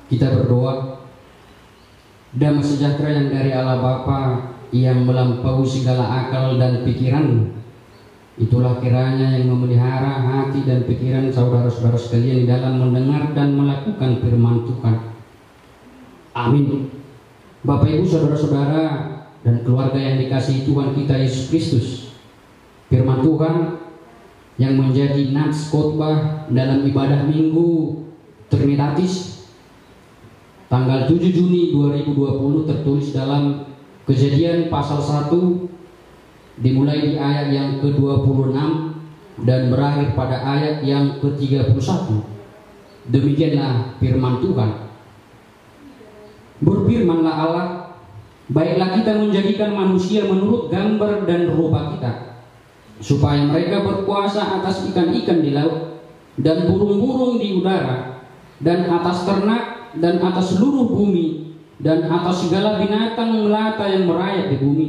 Kita berdoa. Damai sejahtera yang dari Allah Bapa yang melampaui segala akal dan pikiran, itulah kiranya yang memelihara hati dan pikiran saudara-saudara sekalian dalam mendengar dan melakukan firman Tuhan. Amin. Bapak Ibu saudara-saudara dan keluarga yang dikasihi Tuhan kita Yesus Kristus, firman Tuhan yang menjadi nats khotbah dalam ibadah Minggu Trinitatis tanggal 7 Juni 2020 tertulis dalam Kejadian pasal 1 dimulai di ayat yang ke-26 dan berakhir pada ayat yang ke-31. Demikianlah firman Tuhan. Berfirmanlah Allah, baiklah kita menjadikan manusia menurut gambar dan rupa kita, supaya mereka berkuasa atas ikan-ikan di laut dan burung-burung di udara dan atas ternak dan atas seluruh bumi dan atas segala binatang melata yang merayap di bumi.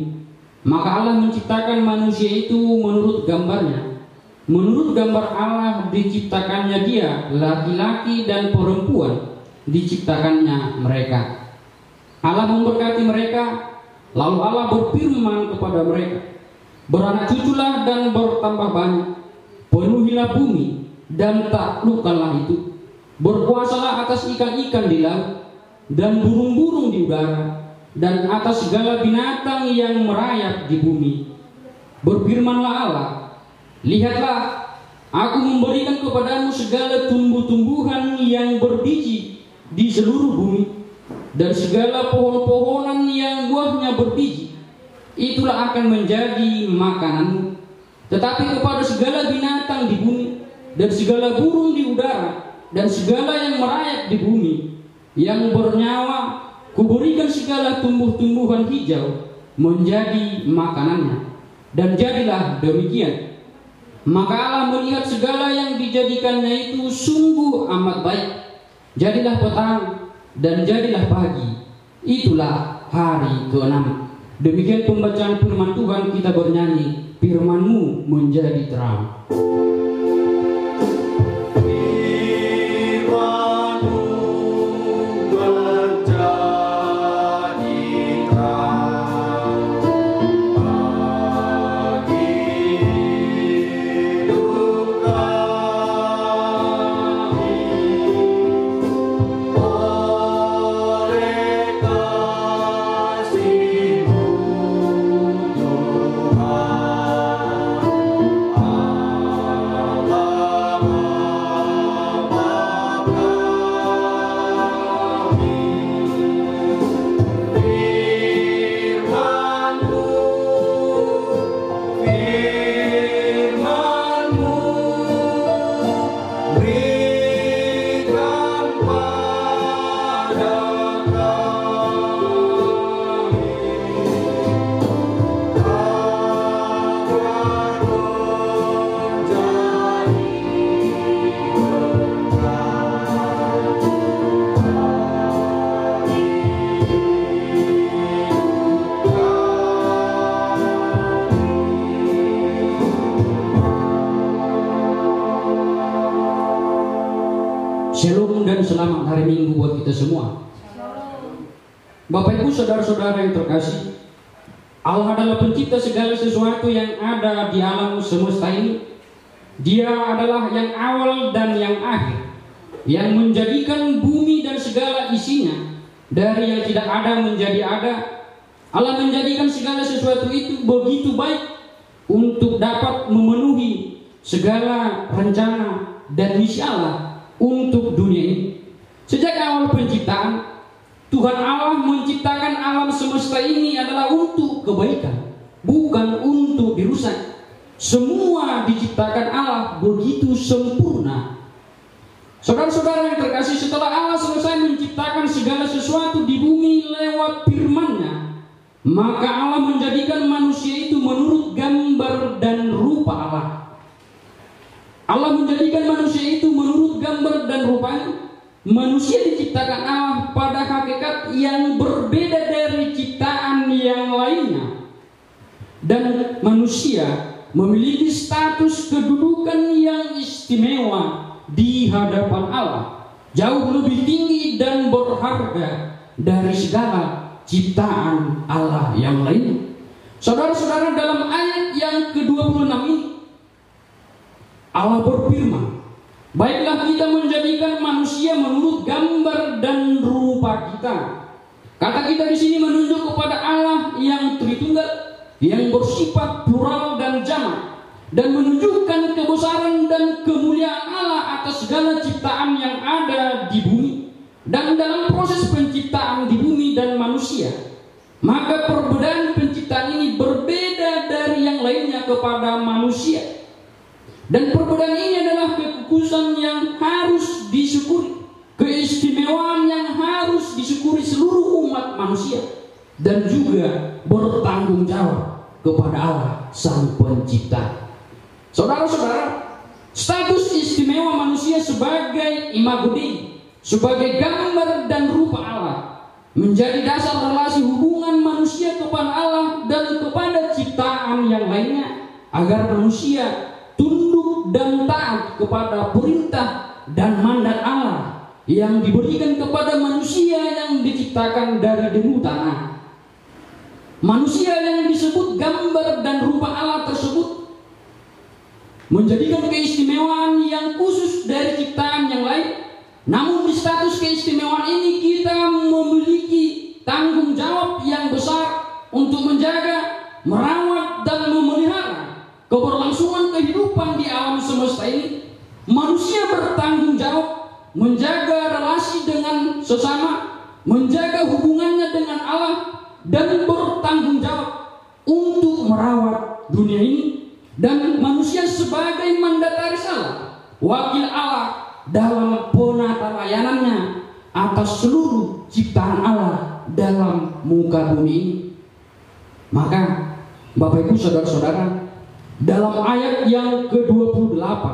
Maka Allah menciptakan manusia itu menurut gambarnya. Menurut gambar Allah diciptakannya dia, laki-laki dan perempuan diciptakannya mereka. Allah memberkati mereka, lalu Allah berfirman kepada mereka, beranak cuculah dan bertambah banyak, penuhilah bumi dan taklukkanlah itu, berkuasalah atas ikan-ikan di laut dan burung-burung di udara dan atas segala binatang yang merayap di bumi. Berfirmanlah Allah, lihatlah, aku memberikan kepadamu segala tumbuh-tumbuhan yang berbiji di seluruh bumi dan segala pohon-pohonan yang buahnya berbiji, itulah akan menjadi makananmu. Tetapi kepada segala binatang di bumi dan segala burung di udara dan segala yang merayap di bumi yang bernyawa, kuberikan segala tumbuh-tumbuhan hijau menjadi makanannya. Dan jadilah demikian. Maka Allah melihat segala yang dijadikannya itu sungguh amat baik. Jadilah petang dan jadilah pagi. Itulah hari ke-6. Demikian pembacaan firman Tuhan. Kita bernyanyi, firman-Mu menjadi terang. Shalom dan selamat hari Minggu buat kita semua. Bapak Ibu saudara-saudara yang terkasih, Allah adalah pencipta segala sesuatu yang ada di alam semesta ini. Dia adalah yang awal dan yang akhir, yang menjadikan bumi dan segala isinya dari yang tidak ada menjadi ada. Allah menjadikan segala sesuatu itu begitu baik untuk dapat memenuhi segala rencana dan misi Allah untuk dunia ini. Sejak awal penciptaan, Tuhan Allah menciptakan alam semesta ini adalah untuk kebaikan, bukan untuk dirusak. Semua diciptakan Allah begitu sempurna. Saudara-saudara yang terkasih, setelah Allah selesai menciptakan segala sesuatu di bumi lewat firman-Nya, maka Allah menjadikan manusia itu menurut gambar dan rupa Allah. Allah menjadikan manusia itu menurut gambar dan rupanya. Manusia diciptakan Allah pada hakikat yang berbeda dari ciptaan yang lainnya. Dan manusia memiliki status kedudukan yang istimewa di hadapan Allah. jauh lebih tinggi dan berharga dari segala ciptaan Allah yang lain. Saudara-saudara, dalam ayat yang ke-26 ini Allah berfirman, baiklah kita menjadikan manusia menurut gambar dan rupa kita. Kata kita di sini menunjuk kepada Allah yang Tritunggal, yang bersifat plural dan jamak, dan menunjukkan kebesaran dan kemuliaan Allah atas segala ciptaan yang ada di bumi. Dan dalam proses penciptaan di bumi dan manusia, maka perbedaan penciptaan ini berbeda dari yang lainnya kepada manusia. Dan perbedaan ini adalah kekhususan yang harus disyukuri, keistimewaan yang harus disyukuri seluruh umat manusia, dan juga bertanggung jawab kepada Allah Sang Pencipta. Saudara-saudara, status istimewa manusia sebagai imago Dei, sebagai gambar dan rupa Allah, menjadi dasar relasi hubungan manusia kepada Allah dan kepada ciptaan yang lainnya, agar manusia tunduk dan taat kepada perintah dan mandat Allah yang diberikan kepada manusia yang diciptakan dari debu tanah. Manusia yang disebut gambar dan rupa Allah tersebut menjadikan keistimewaan yang khusus dari ciptaan yang lain. Namun di status keistimewaan ini kita memiliki tanggung jawab yang besar untuk menjaga, merawat, dan memelihara keberlangsungan kehidupan di alam semesta ini. Manusia bertanggung jawab menjaga relasi dengan sesama, menjaga hubungannya dengan Allah, dan bertanggung jawab untuk merawat dunia ini. Dan manusia sebagai mandataris Allah, wakil Allah dalam penata layanannya atas seluruh ciptaan Allah dalam muka bumi ini. Maka Bapak Ibu saudara-saudara, dalam ayat yang ke-28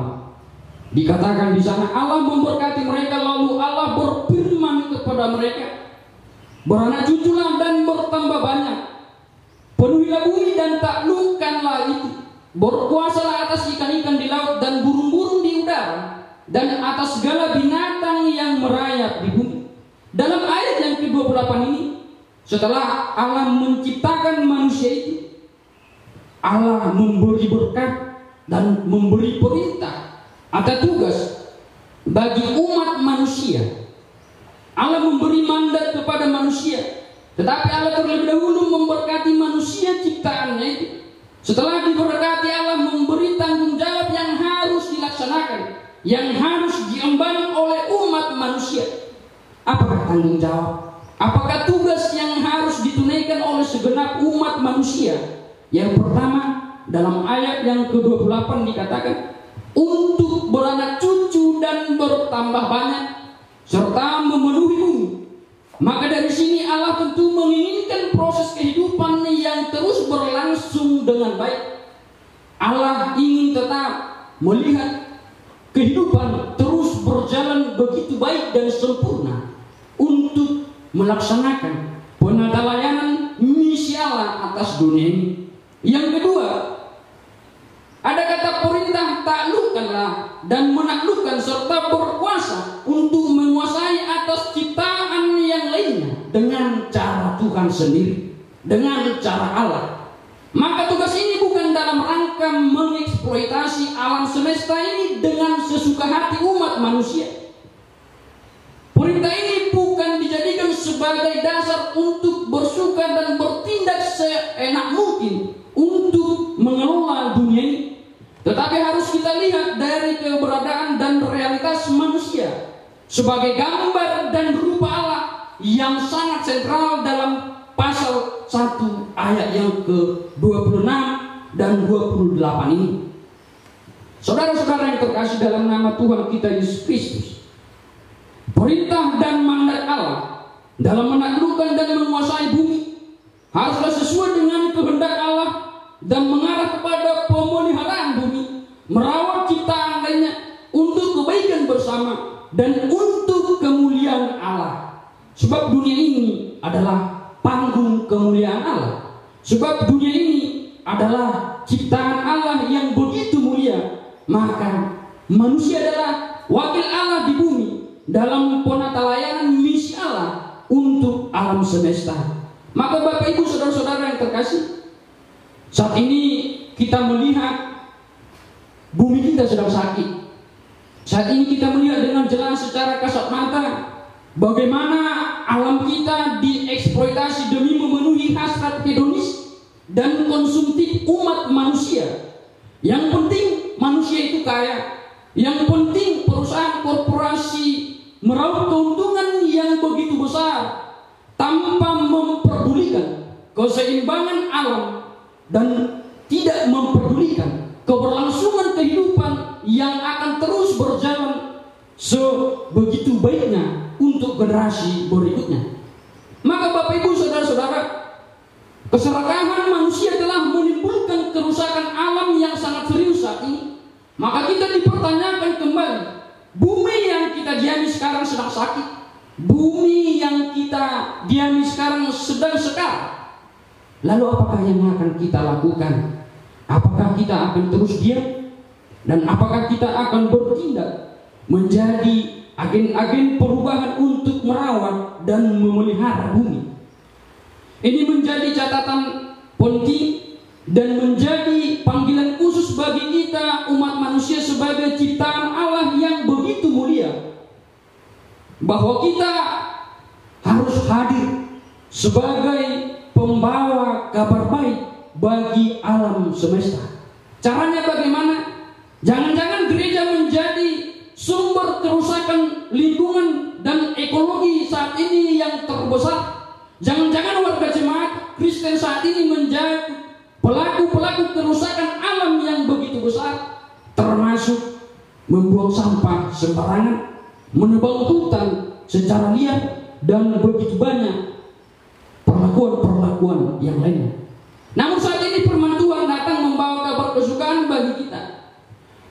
dikatakan di sana, Allah memberkati mereka, lalu Allah berfirman kepada mereka, beranak cuculah dan bertambah banyak, penuhilah bumi dan taklukkanlah itu, berkuasalah atas ikan-ikan di laut dan burung-burung di udara, dan atas segala binatang yang merayap di bumi. Dalam ayat yang ke-28 ini, setelah Allah menciptakan manusia itu, Allah memberi berkat dan memberi perintah atau tugas bagi umat manusia. Allah memberi mandat kepada manusia, tetapi Allah terlebih dahulu memberkati manusia ciptaannya itu. Setelah diberkati, Allah memberi tanggung jawab yang harus dilaksanakan, yang harus diemban oleh umat manusia. Apakah tanggung jawab? Apakah tugas yang harus ditunaikan oleh segenap umat manusia? Yang pertama, dalam ayat yang ke-28 dikatakan, untuk beranak cucu dan bertambah banyak, serta memenuhi bumi. Maka dari sini Allah tentu menginginkan proses kehidupan yang terus berlangsung dengan baik. Allah ingin tetap melihat kehidupan terus berjalan begitu baik dan sempurna untuk melaksanakan penata layanan misi Allah atas dunia ini. Yang kedua, ada kata perintah taklukkanlah dan menaklukkan serta berkuasa untuk menguasai atas ciptaan yang lainnya dengan cara Tuhan sendiri, dengan cara Allah. Maka tugas ini bukan dalam rangka mengeksploitasi alam semesta ini dengan sesuka hati umat manusia. Perintah ini bukan dijadikan sebagai dasar untuk bersuka dan bertindak seenak mungkin untuk mengelola dunia ini, tetapi harus kita lihat dari keberadaan dan realitas manusia sebagai gambar dan rupa Allah yang sangat sentral dalam pasal 1 ayat yang ke-26 dan 28 ini. Saudara-saudara yang terkasih dalam nama Tuhan kita Yesus Kristus, perintah dan mandat Allah dalam menaklukkan dan menguasai bumi haruslah sesuai dengan kehendak Allah dan mengarah kepada pemeliharaan bumi, merawat ciptaan lainnya untuk kebaikan bersama dan untuk kemuliaan Allah. Sebab dunia ini adalah panggung kemuliaan Allah. Sebab dunia ini adalah ciptaan Allah yang begitu mulia. Maka manusia adalah wakil Allah di bumi dalam penata layanan misi Allah untuk alam semesta. Maka Bapak Ibu saudara-saudara yang terkasih, saat ini kita melihat bumi kita sedang sakit. Saat ini kita melihat dengan jelas secara kasat mata bagaimana alam kita dieksploitasi demi memenuhi hasrat hedonis dan konsumtif umat manusia. Yang penting manusia itu kaya. Yang penting perusahaan korporasi meraup keuntungan yang begitu besar tanpa memperdulikan keseimbangan alam dan tidak memperdulikan keberlangsungan kehidupan yang akan terus berjalan sebegitu baiknya untuk generasi berikutnya. Maka Bapak Ibu saudara-saudara, keserakahan manusia telah menimbulkan kerusakan alam yang sangat serius saat ini. Maka kita dipertanyakan kembali, bumi yang kita diami sekarang sedang sakit, bumi yang kita diami sekarang sedang sekar. Lalu apakah yang akan kita lakukan? Apakah kita akan terus diam? Dan apakah kita akan bertindak menjadi agen-agen perubahan untuk merawat dan memelihara bumi? Ini menjadi catatan penting dan menjadi panggilan khusus bagi kita umat manusia sebagai ciptaan Allah yang begitu mulia, bahwa kita harus hadir sebagai pembawa kabar baik bagi alam semesta. Caranya bagaimana? Jangan-jangan gereja menjadi sumber kerusakan lingkungan dan ekologi saat ini yang terbesar. Jangan-jangan warga jemaat Kristen saat ini menjadi pelaku-pelaku kerusakan alam yang begitu besar, termasuk membuang sampah sembarangan, menebang hutan secara liar, dan begitu banyak perlakuan-perlakuan yang lainnya. Namun saat ini firman Tuhan datang membawa kabar kesukaan bagi kita.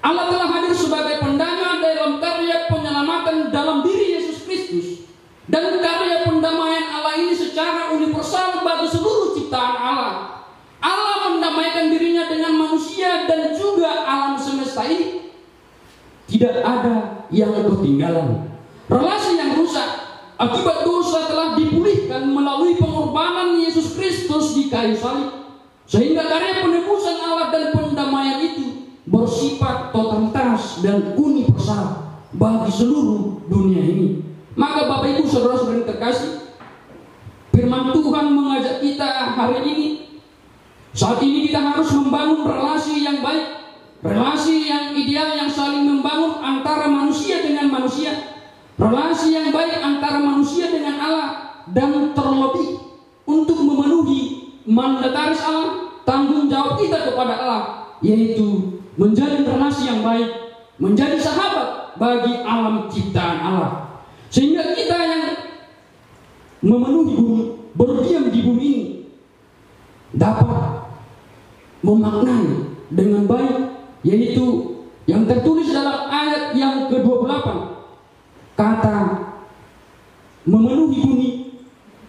Allah telah hadir sebagai pendana dalam karya penyelamatan dalam diri Yesus Kristus, dan karya pendamaian Allah ini secara universal bagi seluruh ciptaan Allah. Allah mendamaikan dirinya dengan manusia dan juga alam semesta ini. Tidak ada yang ketinggalan. Relasi yang rusak akibat dosa telah dipulihkan melalui pengorbanan Yesus Kristus di kayu salib, sehingga karya penebusan Allah dan pendamaian itu bersifat totalitas dan universal bagi seluruh dunia ini. Maka Bapak Ibu saudara-saudara yang terkasih, firman Tuhan mengajak kita hari ini. Saat ini kita harus membangun relasi yang baik, relasi yang ideal yang saling membangun antara manusia dengan manusia, relasi yang baik antara manusia dengan Allah, dan terlebih untuk memenuhi mandataris Allah, tanggung jawab kita kepada Allah, yaitu menjalin relasi yang baik, menjadi sahabat bagi alam ciptaan Allah, sehingga kita yang memenuhi bumi, berdiam di bumi ini, dapat memaknai dengan baik, yaitu yang tertulis dalam ayat yang ke-28, kata memenuhi bumi,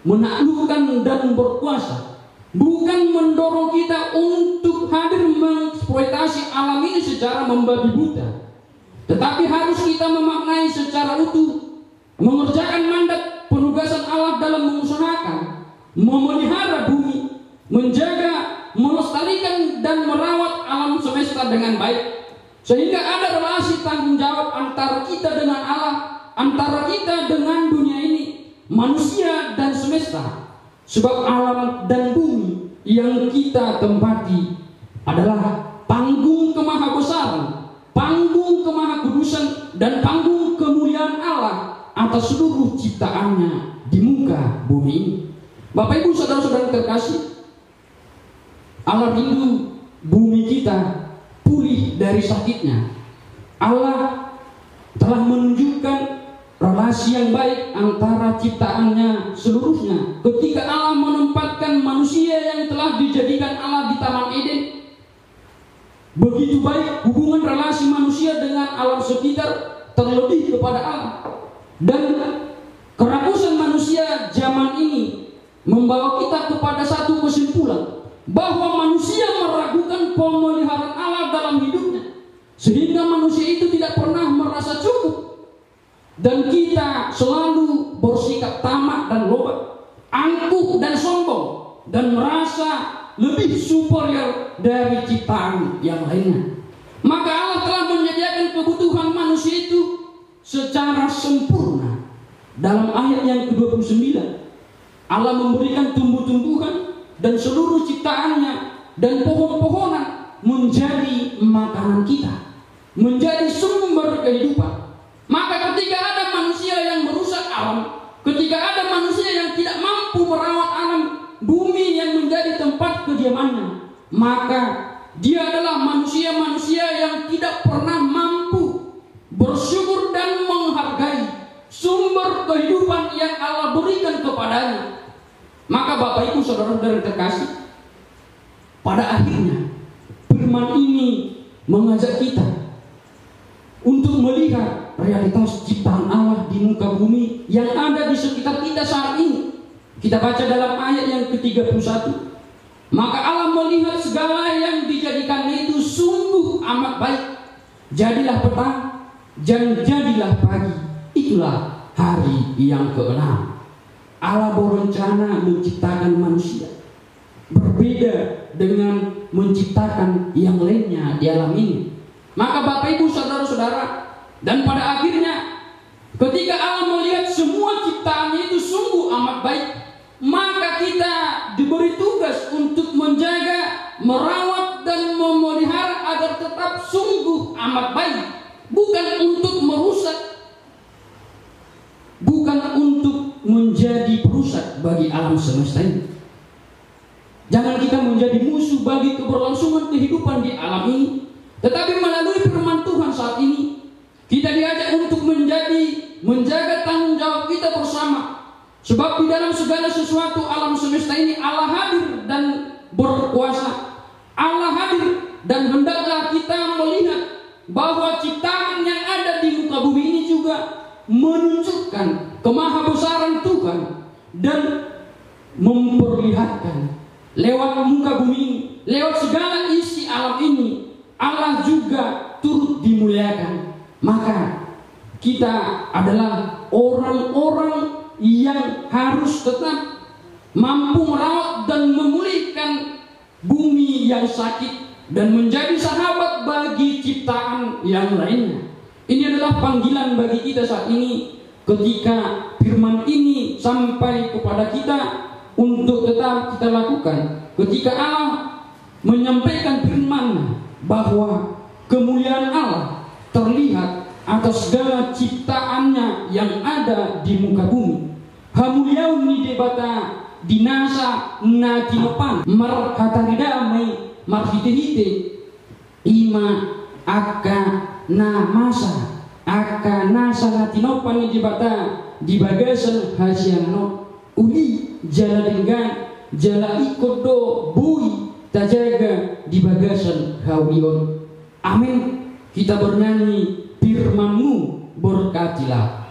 menaklukkan dan berkuasa, bukan mendorong kita untuk hadir mengeksploitasi alam ini secara membabi buta, tetapi harus kita memaknai secara utuh, mengerjakan mandat penugasan Allah dalam mengusahakan, memelihara bumi, menjaga, melestarikan dan merawat alam semesta dengan baik, sehingga ada relasi tanggung jawab antara kita dengan Allah, antara kita dengan dunia ini, manusia dan semesta. Sebab alam dan bumi yang kita tempati adalah panggung kemahabesaran, panggung kemahakudusan, dan panggung kemuliaan Allah atas seluruh ciptaannya di muka bumi ini. Bapak Ibu saudara-saudara terkasih, Allah rindu bumi kita pulih dari sakitnya. Allah telah menunjukkan relasi yang baik antara ciptaannya seluruhnya ketika Allah menempatkan manusia yang telah dijadikan Allah di Taman Eden. Begitu baik hubungan relasi manusia dengan alam sekitar, terlebih kepada Allah. Dan kerakusan manusia zaman ini membawa kita kepada satu kesimpulan, bahwa manusia meragukan pemeliharaan Allah dalam hidupnya, sehingga manusia itu tidak pernah merasa cukup dan kita selalu bersikap tamak dan loba, angkuh dan sombong, dan merasa lebih superior dari ciptaan yang lainnya. Maka Allah telah menyediakan kebutuhan manusia itu secara sempurna. Dalam ayat yang ke-29, Allah memberikan tumbuh-tumbuhan dan seluruh ciptaannya dan pohon-pohonan menjadi makanan kita, menjadi sumber kehidupan. Maka ketika ada manusia yang merusak alam, ketika ada manusia yang tidak mampu merawat alam bumi yang menjadi tempat kediamannya, maka dia adalah manusia-manusia yang tidak pernah mampu bersyukur dan menghargai sumber kehidupan yang Allah berikan kepadanya. Maka Bapak Ibu saudara-saudara terkasih, pada akhirnya firman ini mengajak kita untuk melihat realitas ciptaan Allah di muka bumi yang ada di sekitar kita saat ini. Kita baca dalam ayat yang ke-31. Maka Allah melihat segala yang dijadikannya itu sungguh amat baik. Jadilah petang dan jadilah pagi. Itulah hari yang ke-6. Allah berencana menciptakan manusia, berbeda dengan menciptakan yang lainnya di alam ini. Maka Bapak Ibu saudara-saudara, dan pada akhirnya ketika Allah melihat semua ciptaannya itu sungguh amat baik, maka kita diberi tugas untuk menjaga, merawat dan memelihara agar tetap sungguh amat baik, bukan untuk merusak, bukan untuk menjadi perusak bagi alam semesta ini. Jangan kita menjadi musuh bagi keberlangsungan kehidupan di alam ini, tetapi melalui firman Tuhan saat ini kita diajak untuk menjaga tanggung jawab kita bersama. Sebab di dalam segala sesuatu alam semesta ini Allah hadir dan berkuasa. Allah hadir dan hendaklah kita melihat bahwa ciptaan yang ada di muka bumi ini juga menunjukkan kemahabesaran Tuhan dan memperlihatkan lewat muka bumi ini, lewat segala isi alam ini, Allah juga turut dimuliakan. Maka kita adalah orang-orang yang harus tetap mampu merawat dan memulihkan bumi yang sakit dan menjadi sahabat bagi ciptaan yang lainnya. Ini adalah panggilan bagi kita saat ini ketika firman ini sampai kepada kita untuk tetap kita lakukan. Ketika Allah menyampaikan firman bahwa kemuliaan Allah terlihat atas segala ciptaannya yang ada di muka bumi. Hamuliau ni debata dinasa na tinopan mar hataridamai mar hite ima aka na masa aka nasa na tinopan ni debata di bagasan hasiano uli jala dengan jala ikodo bui tajaga di bagasan hawion. Amin. Kita bernyanyi, firman-Mu berkatilah.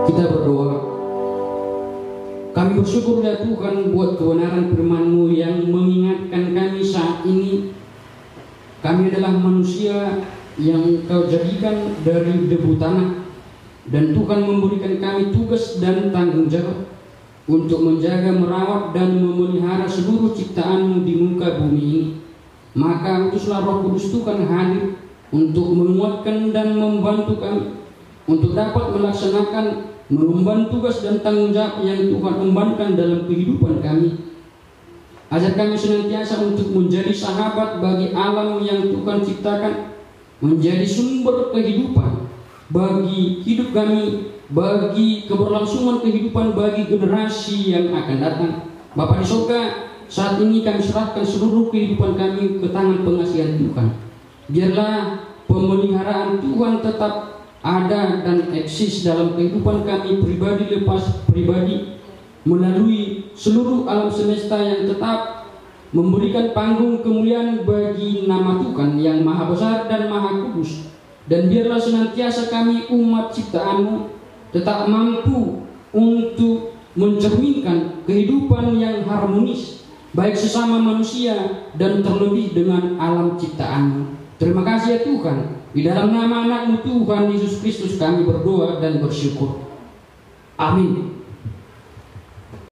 Kita berdoa. Kami bersyukur ya Tuhan buat kebenaran firman-Mu yang mengingatkan kami saat ini. Kami adalah manusia yang Kau jadikan dari debu tanah, dan Tuhan memberikan kami tugas dan tanggung jawab untuk menjaga, merawat, dan memelihara seluruh ciptaan-Mu di muka bumi ini. Maka utuslah Roh Kudus Tuhan hadir untuk menguatkan dan membantu kami untuk dapat melaksanakan mengemban tugas dan tanggung jawab yang Tuhan embankan dalam kehidupan kami. Ajar kami senantiasa untuk menjadi sahabat bagi alam yang Tuhan ciptakan, menjadi sumber kehidupan bagi hidup kami, bagi keberlangsungan kehidupan bagi generasi yang akan datang. Bapa di surga, saat ini kami serahkan seluruh kehidupan kami ke tangan pengasihan Tuhan. Biarlah pemeliharaan Tuhan tetap ada dan eksis dalam kehidupan kami pribadi lepas pribadi, melalui seluruh alam semesta yang tetap memberikan panggung kemuliaan bagi nama Tuhan yang maha besar dan maha kudus. Dan biarlah senantiasa kami umat ciptaan-Mu tetap mampu untuk mencerminkan kehidupan yang harmonis, baik sesama manusia dan terlebih dengan alam ciptaan-Mu. Terima kasih ya Tuhan. Di dalam nama anak-Mu Tuhan Yesus Kristus kami berdoa dan bersyukur. Amin.